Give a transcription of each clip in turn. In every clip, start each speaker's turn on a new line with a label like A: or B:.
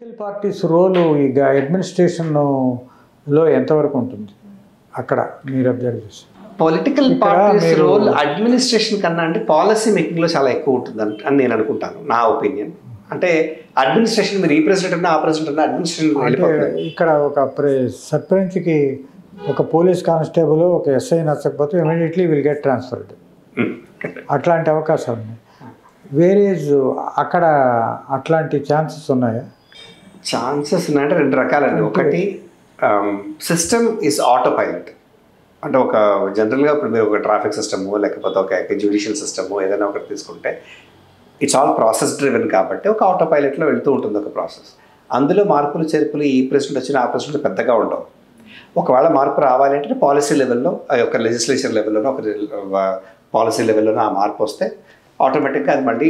A: Political parties రోలు ఇక అడ్మినిస్ట్రేషన్లో ఎంతవరకు ఉంటుంది అక్కడ మీరు అబ్జర్వ్ చేసి?
B: పొలిటికల్ పార్టీస్ రోల్ అడ్మినిస్ట్రేషన్ కన్నా అంటే పాలసీ మేకింగ్లో చాలా ఎక్కువ ఉంటుంది అని నేను అనుకుంటాను, నా ఒపీనియన్. అంటే అడ్మినిస్ట్రేషన్ మీరు ఈ ప్రెసిడెంట్ అన్నా ఆ ప్రెసిడెంట్ అన్నా అడ్మినిస్ట్రేషన్.
A: ఇక్కడ ఒక సర్పంచ్కి ఒక పోలీస్ కానిస్టేబుల్ ఒక ఎస్ఐ నచ్చకపోతే ఇమీడియట్లీ విల్ గెట్ ట్రాన్స్ఫర్డ్. అట్లాంటి అవకాశాలు ఉన్నాయి. వేరేజ్ అక్కడ అట్లాంటి ఛాన్సెస్ ఉన్నాయా?
B: ఛాన్సెస్ ఉన్నాయంటే రెండు రకాలండి. ఒకటి సిస్టమ్ ఈజ్ ఆటో పైలట్. అంటే ఒక జనరల్గా ఇప్పుడు మీరు ఒక ట్రాఫిక్ సిస్టము లేకపోతే ఒక జ్యుడిషియల్ సిస్టము ఏదైనా ఒకటి తీసుకుంటే ఇట్స్ ఆల్ ప్రాసెస్ డ్రివెన్ కాబట్టి ఒక ఆటో పైలట్లో వెళ్తూ ఉంటుంది ఒక ప్రాసెస్. అందులో మార్పులు చేర్పులు ఈ ప్రెసిడెంట్ వచ్చిన ఆ ప్రెసిడెంట్ పెద్దగా ఉండవు. ఒకవేళ మార్పు రావాలి అంటే పాలసీ లెవెల్లో ఒక లెజిస్లేచర్ లెవెల్లోనో ఒక పాలసీ లెవెల్లోనో ఆ మార్పు వస్తే ఆటోమేటిక్గా అది మళ్ళీ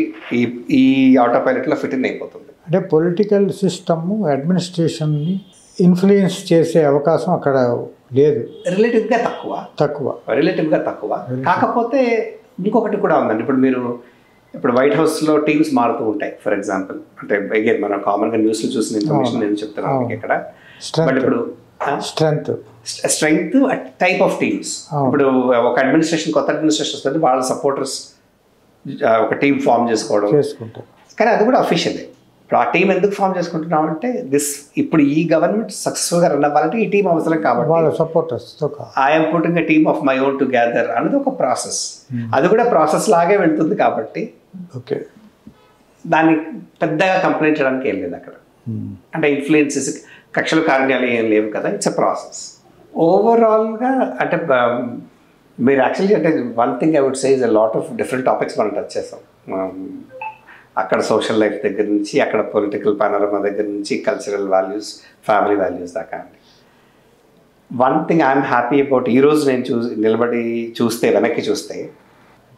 B: ఈ ఆటో పైలట్లో ఫిట్ ఇన్ అయిపోతుంది.
A: అంటే పొలిటికల్ సిస్టమ్ అడ్మినిస్ట్రేషన్ని ఇన్ఫ్లుయెన్స్ చేసే అవకాశం అక్కడ లేదు.
B: రిలేటివ్గా తక్కువ. కాకపోతే ఇంకొకటి కూడా ఉందండి. ఇప్పుడు వైట్ హౌస్లో టీమ్స్ మారుతూ ఉంటాయి. ఫర్ ఎగ్జాంపుల్ అంటే అగైన్ మనం కామన్గా న్యూస్లో చూసిన ఇన్ఫర్మేషన్ నేను చెప్తున్నాను మీకు ఇక్కడ. బట్ ఇప్పుడు స్ట్రెంగ్త్ టైప్ ఆఫ్ టీమ్స్. ఇప్పుడు ఒక అడ్మినిస్ట్రేషన్ కొత్త అడ్మినిస్ట్రేషన్ వస్తుంది, వాళ్ళ సపోర్టర్స్ ఒక టీం ఫామ్ చేసుకోవడం. కానీ అది కూడా అఫీషియలే. ఇప్పుడు ఆ టీం ఎందుకు ఫామ్ చేసుకుంటున్నాం అంటే ఇప్పుడు ఈ గవర్నమెంట్ సక్సెస్ఫుల్గా రన్ అవ్వాలంటే ఈ టీం అవసరం కాబట్టి
A: వాళ్ళ supporters
B: I'm putting a team of my own together అనేది ఒక ప్రాసెస్. అది కూడా ప్రాసెస్ లాగే వెళ్తుంది కాబట్టి
A: ఓకే,
B: దాన్ని పెద్దగా కంప్లైంట్ చేయడానికి ఏం లేదు అక్కడ. అంటే ఇన్ఫ్లుయెన్సెస్ కక్షల కారణాలు ఏం లేవు కదా, ఇట్స్ ఎ ప్రాసెస్. ఓవరాల్గా అంటే మీరు యాక్చువల్లీ అంటే one thing I would say is a lot of different topics మనం టచ్ చేస్తాం. అక్కడ సోషల్ లైఫ్ దగ్గర నుంచి, అక్కడ పొలిటికల్ పానోరమా దగ్గర నుంచి, కల్చరల్ వాల్యూస్, ఫ్యామిలీ వాల్యూస్ దాకా అండి. One thing I'm happy about ఈరోజు నేను నిలబడి వెనక్కి చూస్తే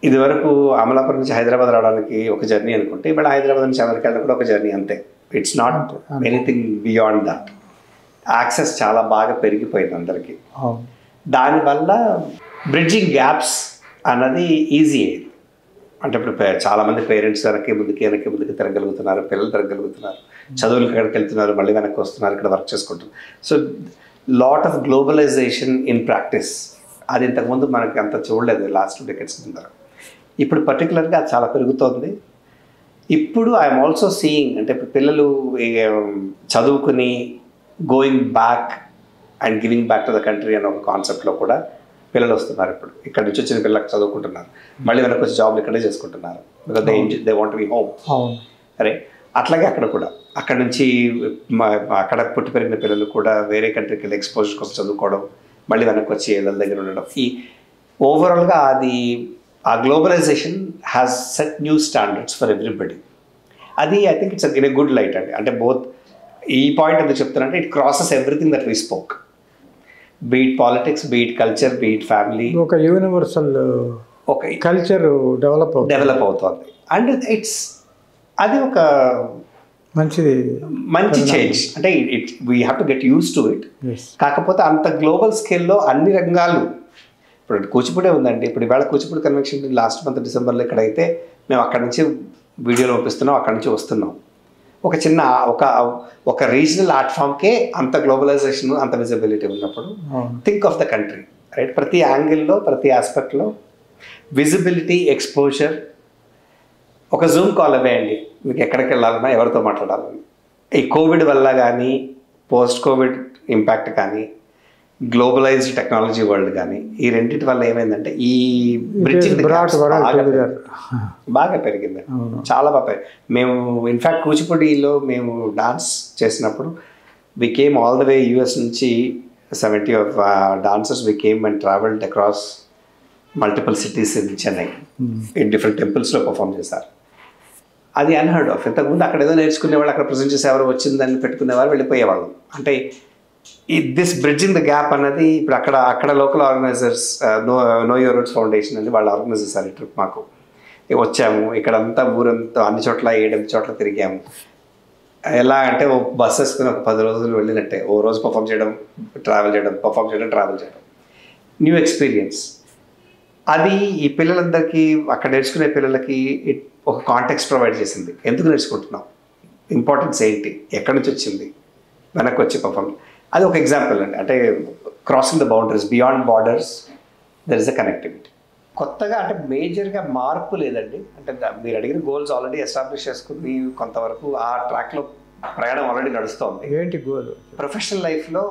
B: ఇదివరకు అమలాపురం నుంచి హైదరాబాద్ రావడానికి ఒక జర్నీ అనుకుంటే ఇప్పుడు హైదరాబాద్ నుంచి అమెరికా వెళ్ళడం కూడా ఒక జర్నీ అంతే. It's not anything beyond that. Access చాలా బాగా పెరిగిపోయింది అందరికీ. దానివల్ల బ్రిడ్జింగ్ గ్యాప్స్ అన్నది ఈజీ అయింది. అంటే ఇప్పుడు చాలామంది పేరెంట్స్ వెనక్కి ముందుకి తిరగలుగుతున్నారు, పిల్లలు తిరగలుగుతున్నారు, చదువులకు ఎక్కడికి వెళ్తున్నారు, మళ్ళీ వెనక్కి వస్తున్నారు, ఇక్కడ వర్క్ చేసుకుంటున్నారు. So lot of globalisation in practice. అది ఇంతకుముందు మనకి అంత చూడలేదు లాస్ట్ 2 decades ముందర. ఇప్పుడు పర్టికులర్గా అది చాలా పెరుగుతోంది. ఇప్పుడు ఐఎమ్ ఆల్సో సీయింగ్ అంటే ఇప్పుడు పిల్లలు చదువుకుని going back and giving back to the country అనే ఒక కాన్సెప్ట్లో కూడా పిల్లలు వస్తున్నారు. ఇప్పుడు ఇక్కడ నుంచి వచ్చిన పిల్లలకు చదువుకుంటున్నారు, మళ్ళీ వెనక్కి వచ్చి జాబ్లు ఇక్కడే చేసుకుంటున్నారు. Because they want be home. అరే అట్లాగే అక్కడ కూడా అక్కడ నుంచి అక్కడ పుట్టి పెరిగిన పిల్లలు కూడా వేరే కంట్రీకి వెళ్ళి ఎక్స్పోజర్ కోసం చదువుకోవడం, మళ్ళీ వెనక్కి వచ్చి ఏళ్ళ దగ్గర ఉండడం. ఈ ఓవరాల్గా ఆ globalization has set new standards for everybody. అది I think it's in a good light అండి. అంటే బోత్ ఈ పాయింట్ ఎందుకు చెప్తానంటే it crosses everything that we spoke. Be it politics, be it culture, be it family, ఒక
A: యూనివర్సల్ ఒక కల్చర్ డెవలప్
B: అవుతుంది. And అది ఒక మంచి చేంజ్. అంటే we have to get used to it. కాకపోతే అంత గ్లోబల్ స్కేల్లో అన్ని రంగాలు ఇప్పుడు కూచిపూడే ఉందండి. ఇప్పుడు ఇవాళ కూచిపూడి కన్వెన్షన్ లాస్ట్ మంత్ డిసెంబర్లో ఇక్కడైతే మేము అక్కడి నుంచి వీడియోలు పంపిస్తున్నాం, అక్కడి నుంచి వస్తున్నాం. ఒక చిన్న ఒక రీజనల్ ఆర్ట్ ఫామ్కే అంత గ్లోబలైజేషన్, అంత విజిబిలిటీ ఉన్నప్పుడు think of the country, right? ప్రతి యాంగిల్లో, ప్రతి ఆస్పెక్ట్లో విజిబిలిటీ, ఎక్స్పోజర్. ఒక జూమ్ కాల్ అవే అండి మీకు ఎక్కడికి వెళ్ళాలన్నా, ఎవరితో మాట్లాడాలన్నా. ఈ కోవిడ్ వల్ల కానీ, పోస్ట్ కోవిడ్ ఇంపాక్ట్ కానీ, గ్లోబలైజ్డ్ టెక్నాలజీ వరల్డ్ కానీ, ఈ రెండింటి వల్ల ఏమైందంటే ఈ బ్రిడ్జింగ్ బాగా పెరిగింది, చాలా బాగా. మేము ఇన్ఫ్యాక్ట్ కూచిపూడిలో మేము డాన్స్ చేసినప్పుడు we came all the way US నుంచి 70 of dancers we came and traveled across multiple cities in Chennai in different temples-లో పర్ఫామ్ చేశారు. అది అన్హర్డ్ ఆఫ్. ఇంతకుముందు అక్కడ ఏదో నేర్చుకునేవాళ్ళు, అక్కడ ప్రజెంట్ చేసేవారు, వచ్చిందని పెట్టుకునేవారు, వెళ్ళిపోయేవాళ్ళు. అంటే దిస్ బ్రిడ్జింగ్ ద గ్యాప్ అన్నది ఇప్పుడు అక్కడ local organisers know your roots foundation అని వాళ్ళు ఆర్గనైజ్ చేశారు. ఈ ట్రిప్ మాకు వచ్చాము, ఇక్కడంతా ఊరంతా అన్ని చోట్ల 7 చోట్ల తిరిగాము. ఎలా అంటే ఓ బస్ వేసుకుని ఒక 10 రోజులు వెళ్ళినట్టే, ఓ రోజు పర్ఫామ్ చేయడం, ట్రావెల్ చేయడం, న్యూ ఎక్స్పీరియన్స్. అది ఈ పిల్లలందరికీ, అక్కడ నేర్చుకునే పిల్లలకి ఒక కాంటెక్స్ట్ ప్రొవైడ్ చేసింది. ఎందుకు నేర్చుకుంటున్నాం, ఇంపార్టెన్స్ ఏంటి, ఎక్కడి నుంచి వచ్చింది, వెనక్కి వచ్చి పర్ఫార్మ్, అది ఒక ఎగ్జాంపుల్ అండి. అంటే crossing the boundaries, beyond borders there is a connectivity. కొత్తగా అంటే మేజర్గా మార్పు లేదండి. అంటే మీరు అడిగిన గోల్స్ ఆల్రెడీ ఎస్టాబ్లిష్ చేసుకుని కొంతవరకు ఆ ట్రాక్లో ప్రయాణం ఆల్రెడీ నడుస్తోంది.
A: ఏంటి గోల్?
B: ప్రొఫెషనల్ లైఫ్లో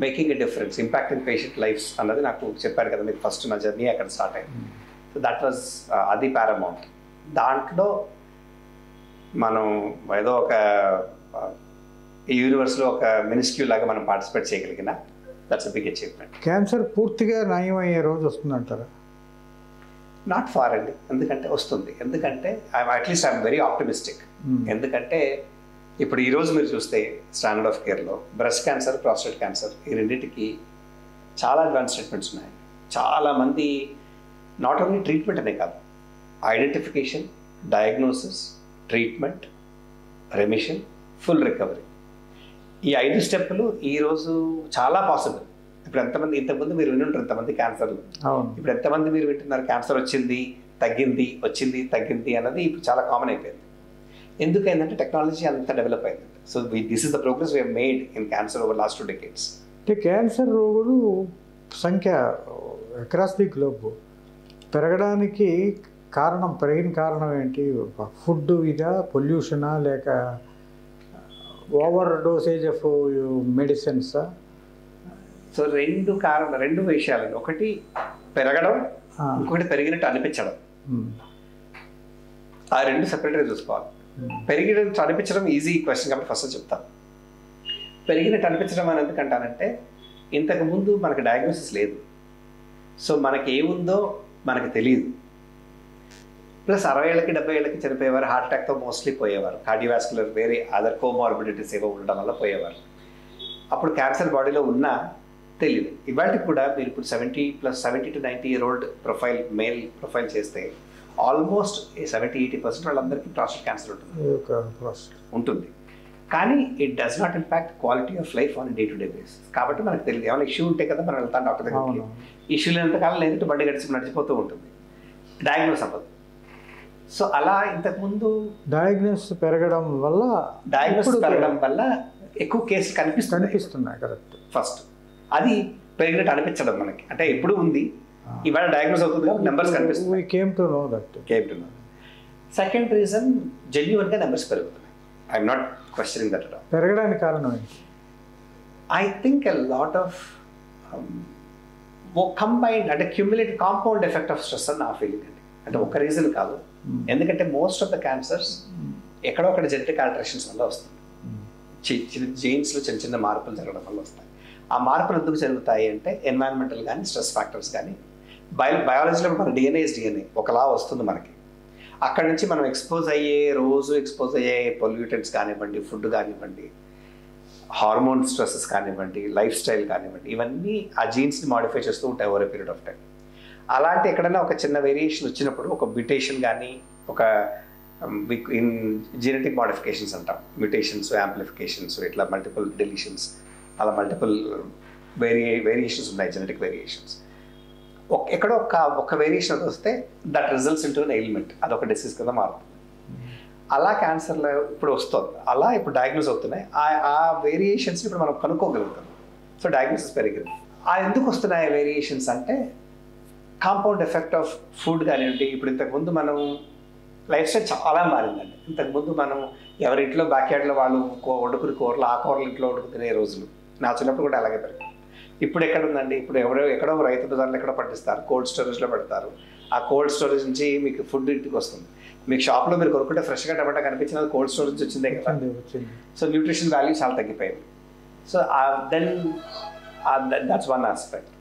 B: making a difference, impact in patient lives అన్నది నాకు చెప్పారు కదా మీరు, ఫస్ట్ నా జర్నీ అక్కడ స్టార్ట్ అయింది. సో దట్ వాజ్ అది పారామౌంట్. దాంట్లో మనం ఏదో ఒక యూనివర్స్లో ఒక మినిస్ట్రీ లాగా మనం పార్టిసిపేట్ చేయగలిగిన that's a big achievement.
A: Cancer పూర్తిగా నయం అయ్యే రోజు వస్తుందంటారా?
B: నాట్ ఫార్ అండి, ఎందుకంటే వస్తుంది. ఎందుకంటే అట్లీస్ట్ ఐఎమ్ వెరీ ఆప్టిమిస్టిక్. ఎందుకంటే ఇప్పుడు ఈరోజు మీరు చూస్తే స్టాండర్డ్ ఆఫ్ కేర్లో బ్రెస్ట్ క్యాన్సర్, ప్రాస్టేట్ క్యాన్సర్ ఈ రెండింటికి చాలా అడ్వాన్స్ ట్రీట్మెంట్స్ ఉన్నాయి. చాలామంది నాట్ ఓన్లీ ట్రీట్మెంట్ అనే కాదు, identification, diagnosis, treatment, remission, full recovery, ఈ 5 స్టెప్పులు ఈరోజు చాలా పాసిబుల్. ఇప్పుడు ఎంతమంది, ఇంతకుముందు మీరు వినుంటారు ఎంతమంది క్యాన్సర్లు, ఇప్పుడు ఎంతమంది మీరు వింటున్నారు క్యాన్సర్ వచ్చింది తగ్గింది, వచ్చింది తగ్గింది అన్నది ఇప్పుడు చాలా కామన్ అయిపోయింది. ఎందుకైందంటే టెక్నాలజీ అంత డెవలప్ అయింది. So this is the progress we have made in cancer over last 2 decades.
A: అంటే క్యాన్సర్ రోగులు సంఖ్య అక్రాస్ ది గ్లోబ్ పెరగడానికి పెరిగిన కారణం ఏంటి? ఫుడ్ ఇదా, పొల్యూషనా, లేక ఓవర్ డోసేజ్ ఆఫ్ మెడిసిన్సా?
B: సో రెండు విషయాలు, ఒకటి పెరగడం, ఇంకొకటి పెరిగినట్టు అనిపించడం. ఆ రెండు సెపరేట్గా చూసుకోవాలి. పెరిగినట్టు అనిపించడం ఈజీ క్వశ్చన్ కాబట్టి ఫస్ట్ చెప్తాను. పెరిగినట్టు అనిపించడం అని ఎందుకంటానంటే ఇంతకుముందు మనకు డయాగ్నోసిస్ లేదు, సో మనకి ఏముందో మనకు తెలియదు. ప్లస్ 60 ఏళ్ళకి 70 ఏళ్ళకి చనిపోయేవారు, హార్ట్ అటాక్తో మోస్ట్లీ పోయేవారు, కార్డియోవాస్కులర్ వేరే అదర్ కోమార్బిడిటీస్ ఏవో ఉండడం వల్ల పోయేవారు. అప్పుడు క్యాన్సర్ బాడీలో ఉన్నా తెలియదు. ఇవాళ కూడా మీరు ఇప్పుడు 70 to 90 year old profile, male profile చేస్తే ఆల్మోస్ట్ 70-80% వాళ్ళందరికీ ప్రాస్టేట్ క్యాన్సర్ ఉంటుంది. కానీ it does not impact quality of life on day to day basis. కాబట్టి మనకు తెలియదు. ఏమైనా ఇష్యూ ఉంటే కదా మనం వెళ్తాం డాక్టర్ దగ్గరికి. ఇష్యూ లేనంతకాలం లేదంటే బండి నడిచిపోతూ ఉంటుంది, డయాగ్నోస్ అవ్వదు. సో అలా ఇంతకుముందు డయాగ్నోస్ పెరగడం వల్ల ఎక్కువ కేసులు కనిపిస్తున్నాయి. కరెక్ట్. ఫస్ట్ అది పెరిగినట్టు అనిపించడం మనకి, అంటే ఎప్పుడు ఉంది, ఇవాళ డయాగ్నోస్ అవుతుంది కాబట్టి నెంబర్స్ కనిపిస్తుంది. సెకండ్ రీజన్, జెన్యూన్గా నెంబర్స్ పెరుగుతున్నాయి. I'm not questioning that at all.
A: పెరగడానికి కారణం ఏంటి?
B: I think a lot of combined, అంటే cumulative compound effect of stress అని నా ఫీలింగ్ అండి. అంటే ఒక రీజన్ కాదు, ఎందుకంటే మోస్ట్ ఆఫ్ ద క్యాన్సర్స్ ఎక్కడో ఒకటి జెనెటిక్ ఆల్టరేషన్స్ వల్ల వస్తుంది. జీన్స్లో చిన్న చిన్న మార్పులు జరగడం వల్ల వస్తాయి. ఆ మార్పులు ఎందుకు జరుగుతాయి అంటే ఎన్వైరన్మెంటల్ కానీ, స్ట్రెస్ ఫ్యాక్టర్స్ కానీ, బయాలజీలో మన డిఎన్ఏ ఒకలా వస్తుంది మనకి. అక్కడ నుంచి మనం రోజు ఎక్స్పోజ్ అయ్యే పొల్యూటెంట్స్ కానివ్వండి, ఫుడ్ కానివ్వండి, హార్మోన్ స్ట్రెసెస్ కానివ్వండి, లైఫ్ స్టైల్ కానివ్వండి, ఇవన్నీ ఆ జీన్స్ని మాడిఫై చేస్తూ ఉంటాయి over a period of time. అలాంటి ఎక్కడైనా ఒక చిన్న వేరియేషన్ వచ్చినప్పుడు, ఒక మ్యూటేషన్ కానీ, ఒక ఇన్ జెనెటిక్ మాడిఫికేషన్స్ అంటాం, మ్యూటేషన్స్, యాంప్లిఫికేషన్స్, ఇట్లా మల్టిపుల్ డెలిషన్స్, అలా మల్టిపుల్ వేరియేషన్స్ ఉన్నాయి, జెనెటిక్ వేరియేషన్స్. ఎక్కడో ఒక వేరియేషన్ వస్తే that results into an ailment, అదొక డిసీజ్ కింద మారుతుంది. అలా క్యాన్సర్లో ఇప్పుడు వస్తుంది, అలా ఇప్పుడు డయాగ్నోస్ అవుతున్నాయి. ఆ వేరియేషన్స్ ఇప్పుడు మనం కనుక్కోగలుగుతాం. సో డయాగ్నోసిస్ పెరిగింది. ఎందుకు వస్తున్నాయి వేరియేషన్స్ అంటే కాంపౌండ్ ఎఫెక్ట్ ఆఫ్ ఫుడ్ కానివ్వండి. ఇప్పుడు ఇంతకుముందు మనం లైఫ్ స్టైల్ చాలా మారిందండి. ఇంతకుముందు మనం ఎవరింట్లో బ్యాక్యార్డ్లో వాళ్ళు వండుకుని కూరలు, ఆ కూరలు ఇంట్లో వండుకు తినే రోజులు నా చిన్నప్పుడు కూడా అలాగే పెరిగింది. ఇప్పుడు ఎక్కడ ఉందండి? ఇప్పుడు ఎక్కడో రైతు బజార్లో ఎక్కడో పండిస్తారు, కోల్డ్ స్టోరేజ్లో పెడతారు. ఆ కోల్డ్ స్టోరేజ్ నుంచి మీకు ఫుడ్ ఇంటికి వస్తుంది. మీకు షాప్లో మీరు కొనుక్కుంటే ఫ్రెష్గా టమాటా కనిపించినది కోల్డ్ స్టోరేజ్ నుంచి వచ్చిందే కదా. సో న్యూట్రిషన్ వాల్యూ చాలా తగ్గిపోయింది. So then that's one aspect.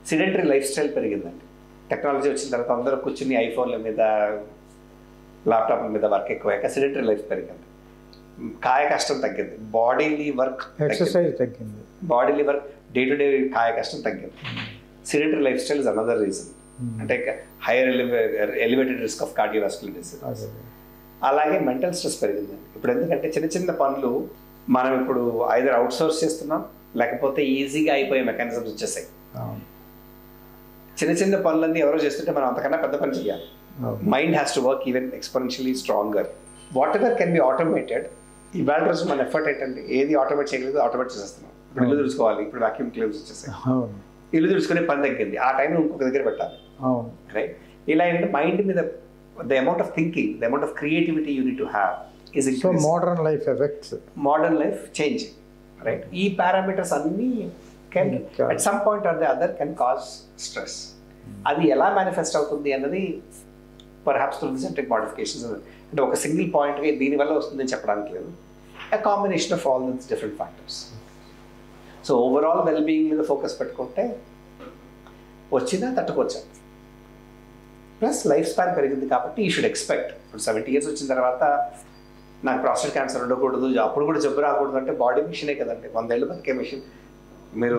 B: Sedentary lifestyle పెరిగిందండి. టెక్నాలజీ వచ్చిన తర్వాత అందరూ కూర్చుని ఐఫోన్ల మీద, ల్యాప్టాప్ల మీద వర్క్ ఎక్కువయ్యాక సిడెంటరీ లైఫ్ పెరిగింది. కాయ కష్టం తగ్గింది, బాడీలీ వర్క్ ఎక్సర్సైజ్ తగ్గింది, bodily work day to day కాయ కష్టం తగ్గింది. Sedentary lifestyle is another reason. అంటే higher elevated risk of cardiovascular disease. అలాగే మెంటల్ స్ట్రెస్ పెరిగిందండి. ఇప్పుడు ఎందుకంటే చిన్న చిన్న పనులు మనం ఇప్పుడు ఐదర్ అవుట్ సోర్స్ చేస్తున్నాం, లేకపోతే ఈజీగా అయిపోయే మెకానిజమ్స్ వచ్చేసాయి. చిన్న చిన్న పనులన్నీ ఎవరో చేస్తుంటే మనం అంతకన్నా పెద్ద పని చేయాలి. Mind has to work even exponentially stronger. What ever can be automated ఇవాళ రోజు మన ఎఫర్ట్ ఏంటంటే ఏది ఆటోమేట్ చేయగలిగితే ఆటోమేట్ చేసేస్తున్నాం. ఇప్పుడు ఇల్లు తుడుచుకోవాలి, ఇప్పుడు వాక్యూమ్ క్లీన్స్ వచ్చేసాయి,
A: అవును
B: ఇల్లు తుడుచుకునే పని తగ్గింది, ఆ టైం ఇంకొక దగ్గర పెట్టాలి.
A: అవును
B: రైట్? ఇలా ఏంటంటే మైండ్ మీద the amount of thinking, the amount of creativity you need to have is
A: so modern life effects,
B: modern life changing. Right? ఈ పారామీటర్స్ అన్నీ can at some point or the other can cause stress. అది ఎలా manifest అవుతుంది అన్నది perhaps through the genetic modifications. అంటే ఒక single పాయింట్గా దీనివల్ల వస్తుందని చెప్పడానికి లేదు, a combination of all these different factors. So overall wellbeing మీద ఫోకస్ పెట్టుకుంటే వచ్చినా తట్టుకోవచ్చు. ప్లస్ లైఫ్ స్పాన్ పెరిగింది కాబట్టి యూ షుడ్ ఎక్స్పెక్ట్. ఇప్పుడు 70 years వచ్చిన తర్వాత నాకు ప్రాస్టేట్ క్యాన్సర్ ఉండకూడదు, అప్పుడు కూడా జబ్బు రాకూడదు అంటే బాడీ మిషనే కదండి, 100 ఏళ్ళు బతికే మిషన్. మీరు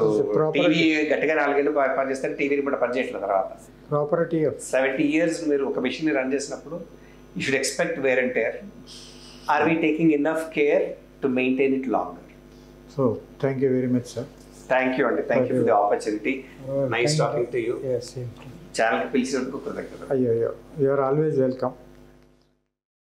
B: టీవీ గట్టిగా 4 ఏళ్ళు పనిచేస్తే టీవీని కూడా పనిచేయట్లేదు. తర్వాత
A: ప్రాపర్టీ
B: 70 years మీరు ఒక మిషన్ని రన్ చేసినప్పుడు you should expect wear and tear. Are we taking enough care to maintain it longer?
A: So, thank you very much, sir.
B: Thank you, Andy. Thank you for the opportunity. Nice talking to you.
A: Yes.
B: Channel ki pilchiనందుకు కృతజ్ఞతలు.
A: Ayyo, you are always welcome.